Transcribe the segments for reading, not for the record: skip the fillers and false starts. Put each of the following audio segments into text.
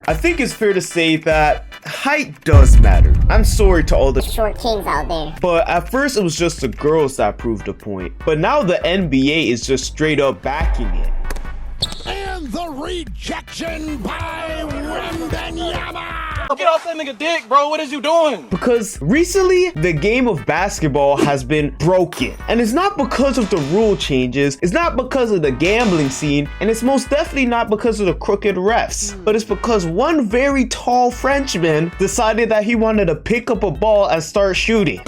I think it's fair to say that height does matter. I'm sorry to all the short kings out there. But at first it was just the girls that proved a point. But now the NBA is just straight up backing it. And the rejection by Wemby. Get off that nigga dick, bro. What is you doing? Because recently, the game of basketball has been broken. And it's not because of the rule changes, it's not because of the gambling scene, and it's most definitely not because of the crooked refs. But it's because one very tall Frenchman decided that he wanted to pick up a ball and start shooting.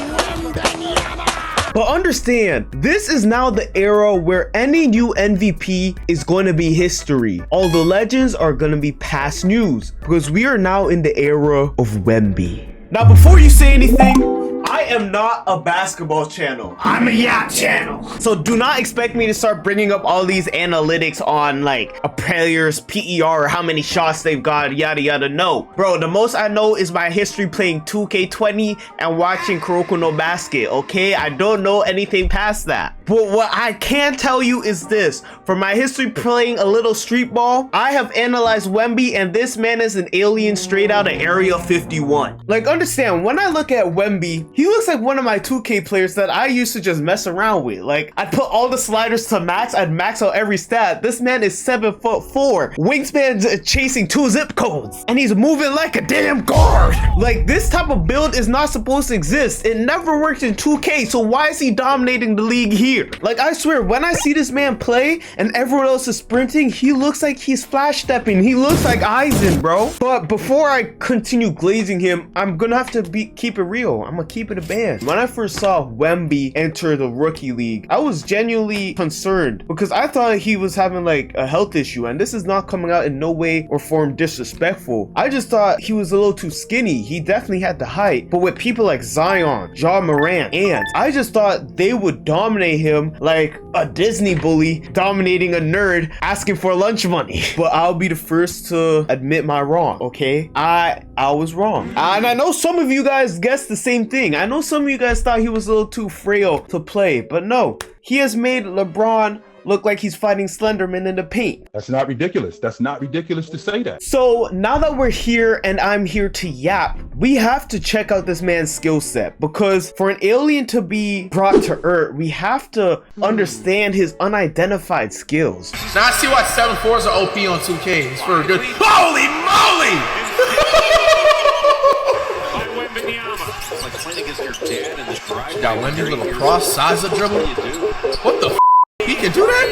But understand, this is now the era where any new MVP is going to be history. All the legends are going to be past news because we are now in the era of Wemby. Now, before you say anything, I am not a basketball channel. I'm a yacht channel. So do not expect me to start bringing up all these analytics on like a player's PER or how many shots they've got, yada yada. No, bro, the most I know is my history playing 2K20 and watching Kuroko no Basket, okay? I don't know anything past that. But what I can tell you is this. For my history playing a little street ball, I have analyzed Wemby, and this man is an alien straight out of Area 51. Like, understand, when I look at Wemby, he looks like one of my 2K players that I used to just mess around with. Like, I'd put all the sliders to max, I'd max out every stat. This man is 7'4", wingspan chasing 2 zip codes, and he's moving like a damn guard. Like, this type of build is not supposed to exist. It never worked in 2K, so why is he dominating the league here? Like, I swear, when I see this man play and everyone else is sprinting, he looks like he's flash stepping. He looks like Eisen, bro. But before I continue glazing him, I'm gonna have to keep it real. I'm gonna keep it a band. When I first saw Wemby enter the rookie league, I was genuinely concerned because I thought he was having like a health issue, and this is not coming out in no way or form disrespectful. I just thought he was a little too skinny. He definitely had the height, but with people like Zion, Ja Morant, and I just thought they would dominate him like a Disney bully dominating a nerd asking for lunch money. But I'll be the first to admit my wrong, okay? I was wrong. And I know some of you guys guessed the same thing. I know some of you guys thought he was a little too frail to play, but no. He has made LeBron look like he's fighting Slenderman in the paint. That's not ridiculous. That's not ridiculous to say that. So now that we're here and I'm here to yap, we have to check out this man's skill set, because for an alien to be brought to Earth, we have to understand his unidentified skills. Now I see why 7-4s are OP on 2K. It's very good. Holy moly! Got Wemby little cross size of dribble. What the f? He can do that?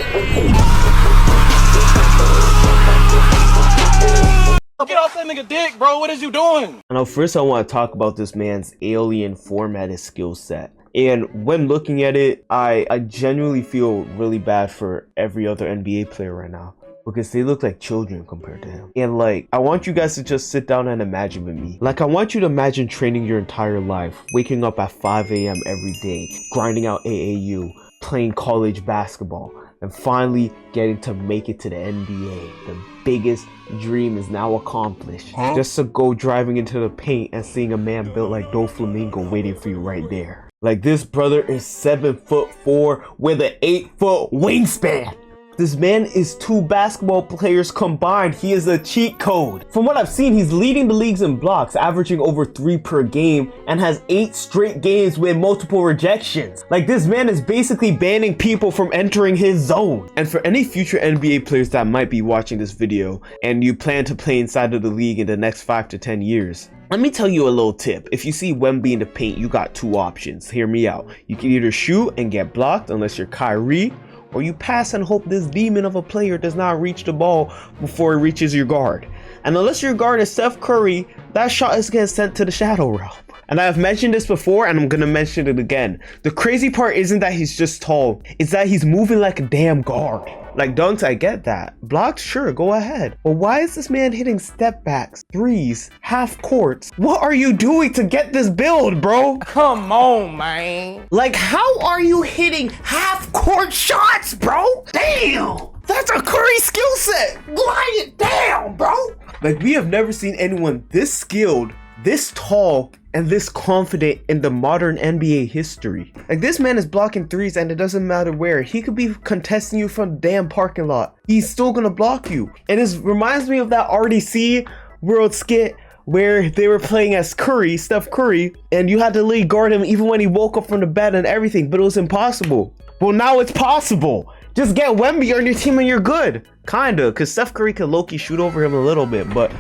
Get off that nigga dick, bro. What is you doing? Now, first I want to talk about this man's alien formatted skill set. And when looking at it, I genuinely feel really bad for every other NBA player right now, because they look like children compared to him. And like, I want you guys to just sit down and imagine with me. Like, I want you to imagine training your entire life, waking up at 5 a.m. every day, grinding out AAU, playing college basketball, and finally getting to make it to the NBA. The biggest dream is now accomplished. Just to go driving into the paint and seeing a man built like Doflamingo waiting for you right there. Like, this brother is 7'4" with an 8-foot wingspan. This man is 2 basketball players combined. He is a cheat code. From what I've seen, he's leading the leagues in blocks, averaging over 3 per game, and has 8 straight games with multiple rejections. Like, this man is basically banning people from entering his zone. And for any future NBA players that might be watching this video and you plan to play inside of the league in the next 5 to 10 years, let me tell you a little tip. If you see Wemby in the paint, you got 2 options. Hear me out. You can either shoot and get blocked unless you're Kyrie, or you pass and hope this demon of a player does not reach the ball before it reaches your guard. And unless your guard is Steph Curry, that shot is getting sent to the shadow realm. And I've mentioned this before, and I'm gonna mention it again. The crazy part isn't that he's just tall, it's that he's moving like a damn guard. Like, dunks, I get that. Blocks, sure, go ahead. But why is this man hitting step backs, threes, half courts? What are you doing to get this build, bro? Come on, man. Like, how are you hitting half court shots, bro? Damn! That's a Curry skill set! Glide it down, bro! Like, we have never seen anyone this skilled, this tall, and this confident in the modern NBA history. Like, this man is blocking threes and it doesn't matter where. He could be contesting you from the damn parking lot. He's still gonna block you. And this reminds me of that RDC world skit where they were playing as Curry, Steph Curry, and you had to literally guard him even when he woke up from the bed and everything, but it was impossible. Well, now it's possible. Just get Wemby on your team and you're good. Kinda, because Steph Curry can low-key shoot over him a little bit, but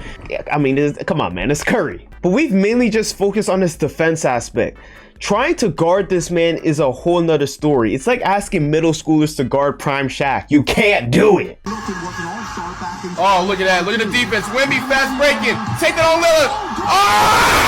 I mean, come on, man, it's Curry. But we've mainly just focused on his defense aspect. Trying to guard this man is a whole nother story. It's like asking middle schoolers to guard Prime Shaq. You can't do it. Oh, look at that. Look at the defense. Wemby fast breaking. Take it on Lillard. Oh!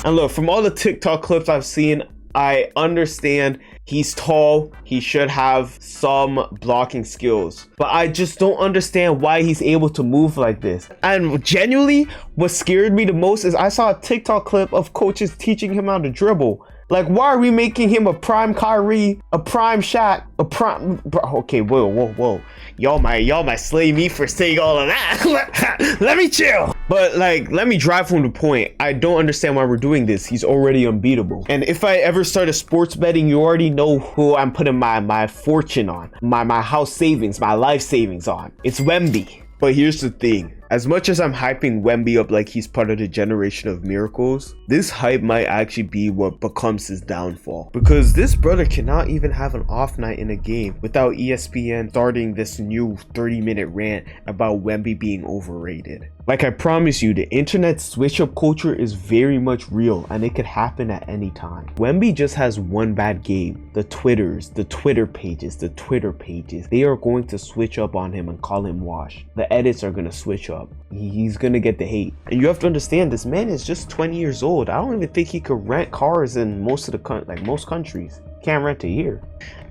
And look, from all the TikTok clips I've seen, I understand he's tall, he should have some blocking skills, but I just don't understand why he's able to move like this. And genuinely, what scared me the most is I saw a TikTok clip of coaches teaching him how to dribble. Like, why are we making him a prime Kyrie, a prime Shaq, a prime... Bro, okay, whoa. Y'all might slay me for saying all of that. Let me chill. But, like, let me drive home the point. I don't understand why we're doing this. He's already unbeatable. And if I ever started sports betting, you already know who I'm putting my fortune on. My house savings, my life savings on. It's Wemby. But here's the thing. As much as I'm hyping Wemby up like he's part of the generation of miracles, this hype might actually be what becomes his downfall. Because this brother cannot even have an off night in a game without ESPN starting this new 30-minute rant about Wemby being overrated. Like I promise you, the internet switch-up culture is very much real and it could happen at any time. Wemby just has one bad game. The Twitters, the Twitter pages, they are going to switch up on him and call him wash. The edits are going to switch up. He's gonna get the hate, and you have to understand this man is just 20 years old. I don't even think he could rent cars in most of the most countries. Can't rent a year.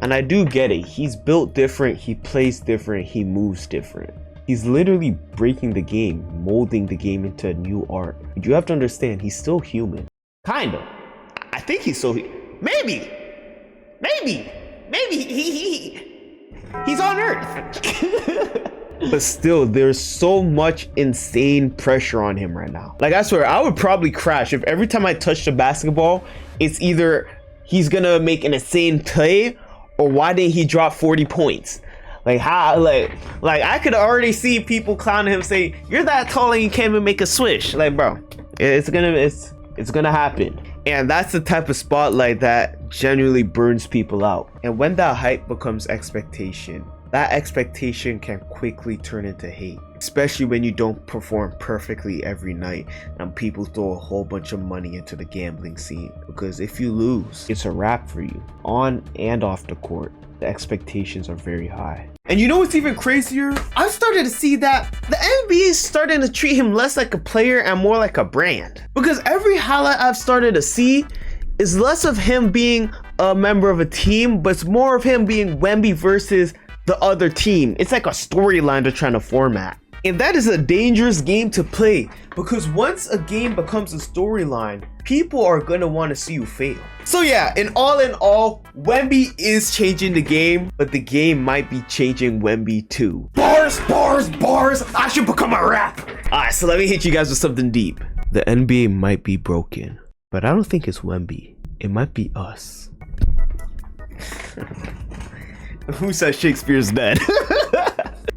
And I do get it. He's built different. He plays different. He moves different. He's literally breaking the game, molding the game into a new art. But you have to understand, he's still human. Kinda. I think he's so. Maybe he's on Earth. But still, there's so much insane pressure on him right now. Like, I swear, I would probably crash if every time I touch the basketball, it's either he's gonna make an insane play or why didn't he drop 40 points? Like, how, like I could already see people clowning him saying, you're that tall and you can't even make a swish. Like, bro, it's gonna happen. And that's the type of spotlight that genuinely burns people out. And when that hype becomes expectation, that expectation can quickly turn into hate, especially when you don't perform perfectly every night and people throw a whole bunch of money into the gambling scene. Because if you lose, it's a wrap for you. On and off the court, the expectations are very high. And you know what's even crazier? I've started to see that the NBA is starting to treat him less like a player and more like a brand. Because every highlight I've started to see is less of him being a member of a team, but it's more of him being Wemby versus the other team. It's like a storyline they're trying to format. And that is a dangerous game to play, because once a game becomes a storyline, people are gonna want to see you fail. So yeah, in all, Wemby is changing the game, but the game might be changing Wemby too. Bars! I should become a rap! Alright, so let me hit you guys with something deep. The NBA might be broken, but I don't think it's Wemby. It might be us. Who says Shakespeare's dead?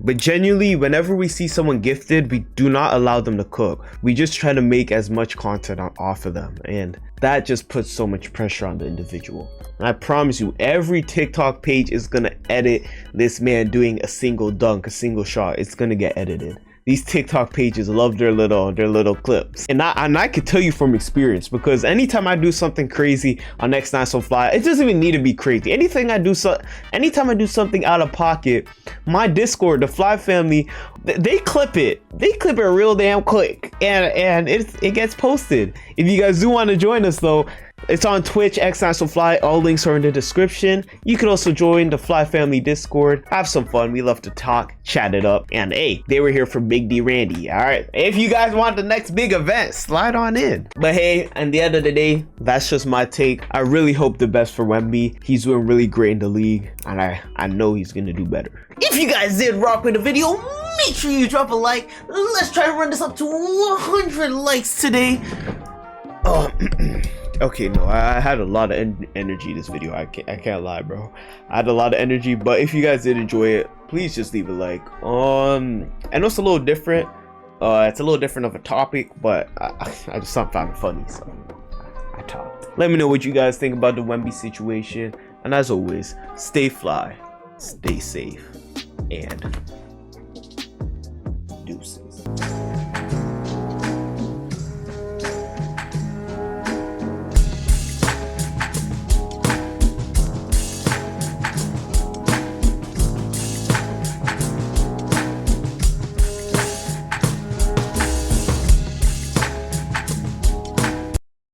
But genuinely, whenever we see someone gifted, we do not allow them to cook. We just try to make as much content off of them, and that just puts so much pressure on the individual. And I promise you, every TikTok page is gonna edit this man doing a single dunk, a single shot. It's gonna get edited. These TikTok pages love their little clips. And I could tell you from experience, because anytime I do something crazy on X nisoflyyt, it doesn't even need to be crazy. Anytime I do something out of pocket, my Discord, the Fly family, they clip it. They clip it real damn quick, and it gets posted. If you guys do want to join us though, it's on Twitch, X nisoflyyt. All links are in the description. You can also join the Fly Family Discord. Have some fun. We love to talk, chat it up. And hey, they were here for Big D Randy. All right. If you guys want the next big event, slide on in. But hey, at the end of the day, that's just my take. I really hope the best for Wemby. He's doing really great in the league, and I know he's gonna do better. If you guys did rock with the video, make sure you drop a like. Let's try to run this up to 100 likes today. Okay, no, I had a lot of energy this video. I can't lie, bro. I had a lot of energy, but if you guys did enjoy it, please just leave a like. I know it's a little different. It's a little different of a topic, but I just found it funny, so I talked. Let me know what you guys think about the Wemby situation, and as always, stay fly, stay safe, and deuces.